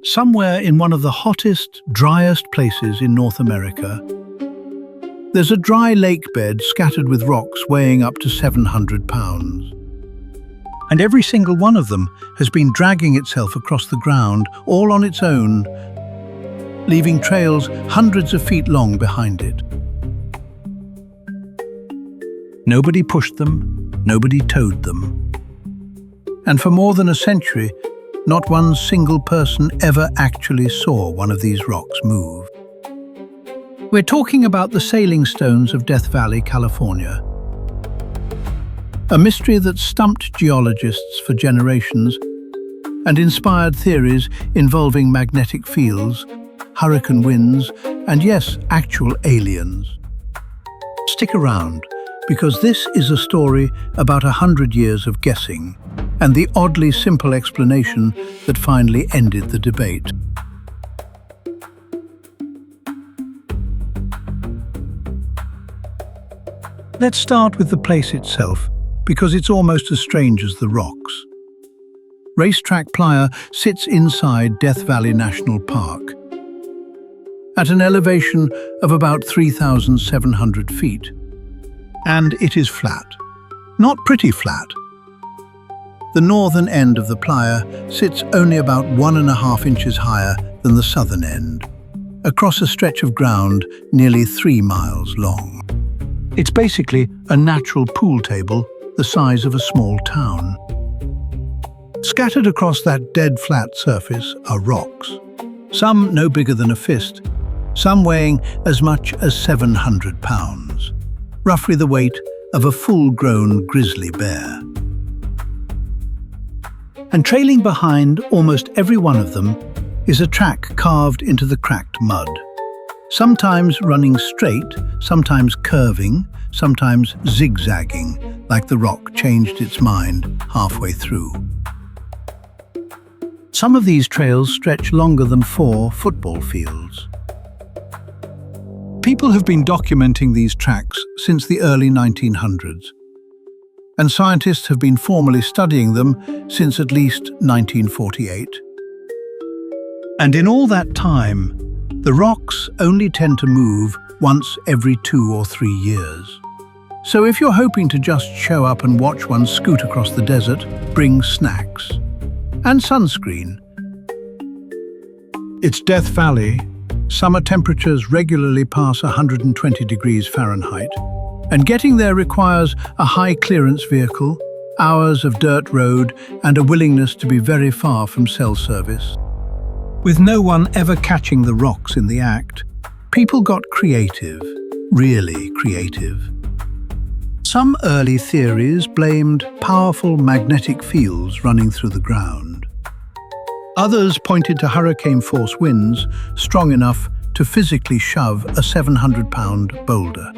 Somewhere in one of the hottest, driest places in North America, there's a dry lake bed scattered with rocks weighing up to 700 pounds. And every single one of them has been dragging itself across the ground, all on its own, leaving trails hundreds of feet long behind it. Nobody pushed them, nobody towed them. And for more than a century, not one single person ever actually saw one of these rocks move. We're talking about the sailing stones of Death Valley, California. A mystery that stumped geologists for generations and inspired theories involving magnetic fields, hurricane winds, and yes, actual aliens. Stick around, because this is a story about 100 years of guessing and the oddly simple explanation that finally ended the debate. Let's start with the place itself, because it's almost as strange as the rocks. Racetrack Playa sits inside Death Valley National Park, at an elevation of about 3,700 feet. And it is flat. Not pretty flat. The northern end of the playa sits only about 1.5 inches higher than the southern end, across a stretch of ground nearly 3 miles long. It's basically a natural pool table the size of a small town. Scattered across that dead flat surface are rocks, some no bigger than a fist, some weighing as much as 700 pounds, roughly the weight of a full-grown grizzly bear. And trailing behind almost every one of them is a track carved into the cracked mud, sometimes running straight, sometimes curving, sometimes zigzagging, like the rock changed its mind halfway through. Some of these trails stretch longer than 4 football fields. People have been documenting these tracks since the early 1900s, and scientists have been formally studying them since at least 1948. And in all that time, the rocks only tend to move once every 2 or 3 years. So if you're hoping to just show up and watch one scoot across the desert, bring snacks and sunscreen. It's Death Valley. Summer temperatures regularly pass 120 degrees Fahrenheit, and getting there requires a high-clearance vehicle, hours of dirt road, and a willingness to be very far from cell service. With no one ever catching the rocks in the act, people got creative, really creative. Some early theories blamed powerful magnetic fields running through the ground. Others pointed to hurricane-force winds strong enough to physically shove a 700-pound boulder.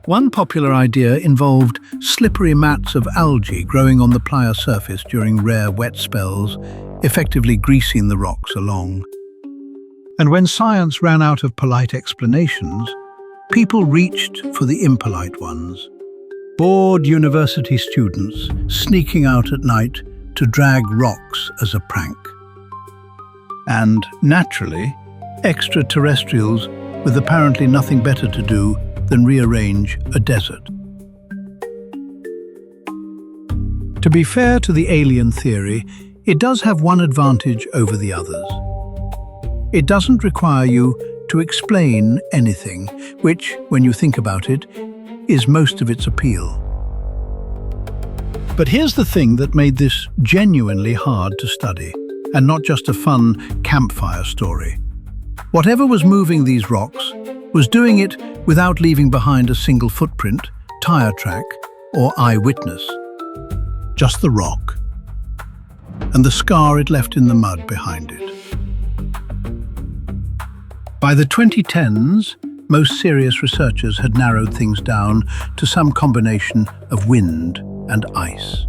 One popular idea involved slippery mats of algae growing on the playa surface during rare wet spells, effectively greasing the rocks along. And when science ran out of polite explanations, people reached for the impolite ones. Bored university students sneaking out at night to drag rocks as a prank. And, naturally, extraterrestrials with apparently nothing better to do than rearrange a desert. To be fair to the alien theory, it does have one advantage over the others. It doesn't require you to explain anything, which, when you think about it, is most of its appeal. But here's the thing that made this genuinely hard to study, and not just a fun campfire story. Whatever was moving these rocks was doing it without leaving behind a single footprint, tire track, or eyewitness. Just the rock, and the scar it left in the mud behind it. By the 2010s, most serious researchers had narrowed things down to some combination of wind and ice.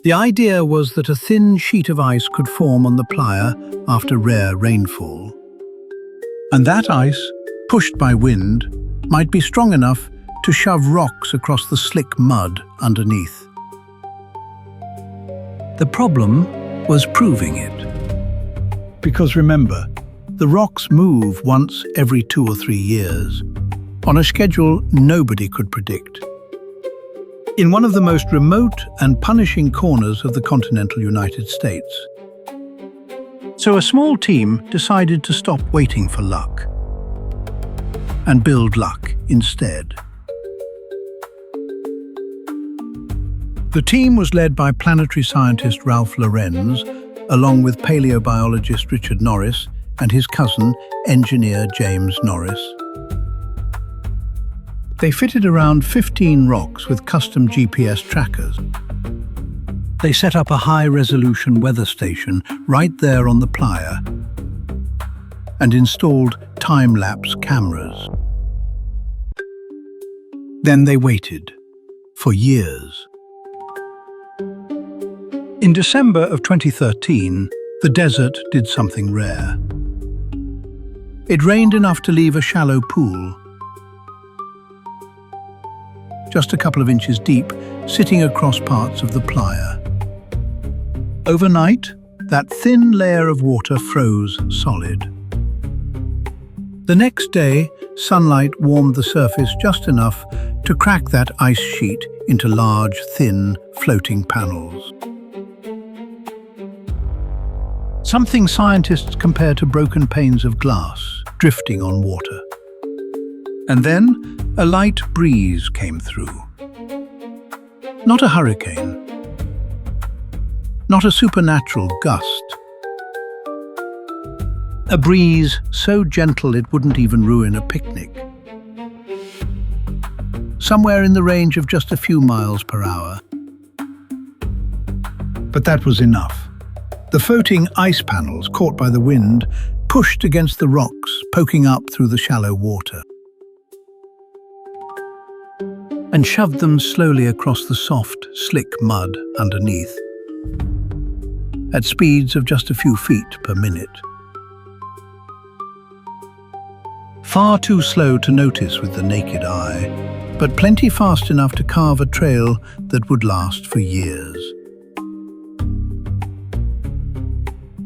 The idea was that a thin sheet of ice could form on the playa after rare rainfall. And that ice, pushed by wind, might be strong enough to shove rocks across the slick mud underneath. The problem was proving it. Because remember, the rocks move once every 2 or 3 years, on a schedule nobody could predict. In one of the most remote and punishing corners of the continental United States. So a small team decided to stop waiting for luck and build luck instead. The team was led by planetary scientist Ralph Lorenz, along with paleobiologist Richard Norris and his cousin, engineer James Norris. They fitted around 15 rocks with custom GPS trackers. They set up a high-resolution weather station right there on the playa and installed time-lapse cameras. Then they waited for years. In December of 2013, the desert did something rare. It rained enough to leave a shallow pool, just a couple of inches deep, sitting across parts of the playa. Overnight, that thin layer of water froze solid. The next day, sunlight warmed the surface just enough to crack that ice sheet into large, thin, floating panels. Something scientists compare to broken panes of glass drifting on water. And then a light breeze came through. Not a hurricane, not a supernatural gust. A breeze so gentle it wouldn't even ruin a picnic. Somewhere in the range of just a few miles per hour. But that was enough. The floating ice panels, caught by the wind, pushed against the rocks, poking up through the shallow water, and shoved them slowly across the soft, slick mud underneath, at speeds of just a few feet per minute. Far too slow to notice with the naked eye, but plenty fast enough to carve a trail that would last for years.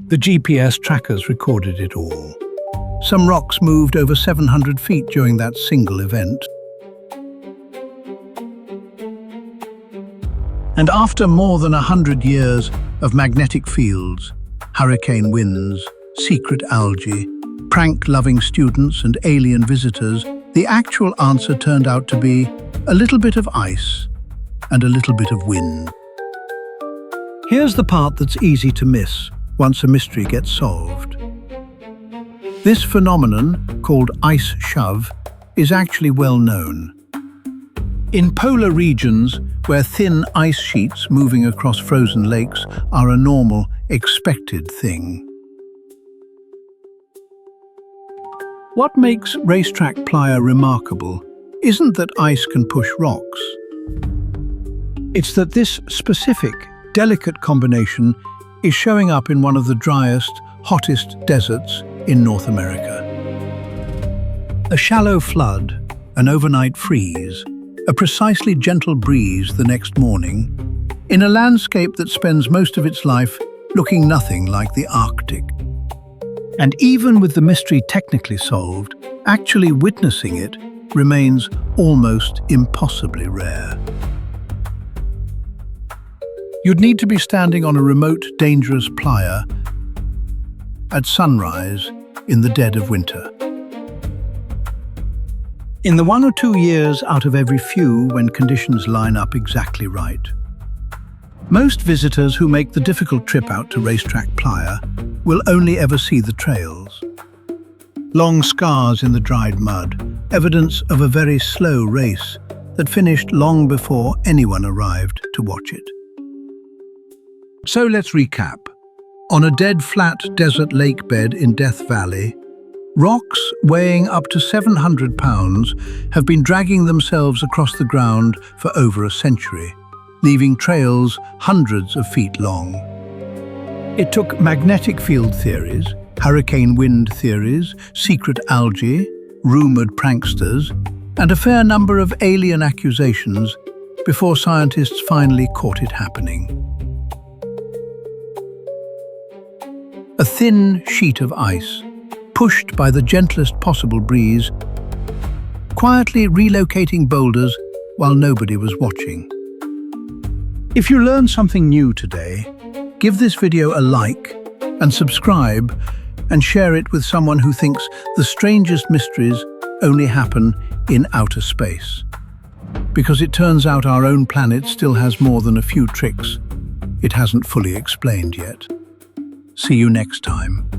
The GPS trackers recorded it all. Some rocks moved over 700 feet during that single event. And after more than 100 years of magnetic fields, hurricane winds, secret algae, prank-loving students and alien visitors, the actual answer turned out to be a little bit of ice and a little bit of wind. Here's the part that's easy to miss once a mystery gets solved. This phenomenon, called ice shove, is actually well known. In polar regions, where thin ice sheets moving across frozen lakes are a normal, expected thing. What makes Racetrack Playa remarkable isn't that ice can push rocks. It's that this specific, delicate combination is showing up in one of the driest, hottest deserts in North America. A shallow flood, an overnight freeze, a precisely gentle breeze the next morning, in a landscape that spends most of its life looking nothing like the Arctic. And even with the mystery technically solved, actually witnessing it remains almost impossibly rare. You'd need to be standing on a remote, dangerous playa at sunrise in the dead of winter. In the 1 or 2 years out of every few when conditions line up exactly right. Most visitors who make the difficult trip out to Racetrack Playa will only ever see the trails. Long scars in the dried mud, evidence of a very slow race that finished long before anyone arrived to watch it. So let's recap. On a dead flat desert lake bed in Death Valley, rocks weighing up to 700 pounds have been dragging themselves across the ground for over a century, leaving trails hundreds of feet long. It took magnetic field theories, hurricane wind theories, secret algae, rumored pranksters, and a fair number of alien accusations before scientists finally caught it happening. A thin sheet of ice, pushed by the gentlest possible breeze, quietly relocating boulders while nobody was watching. If you learned something new today, give this video a like and subscribe and share it with someone who thinks the strangest mysteries only happen in outer space. Because it turns out our own planet still has more than a few tricks it hasn't fully explained yet. See you next time.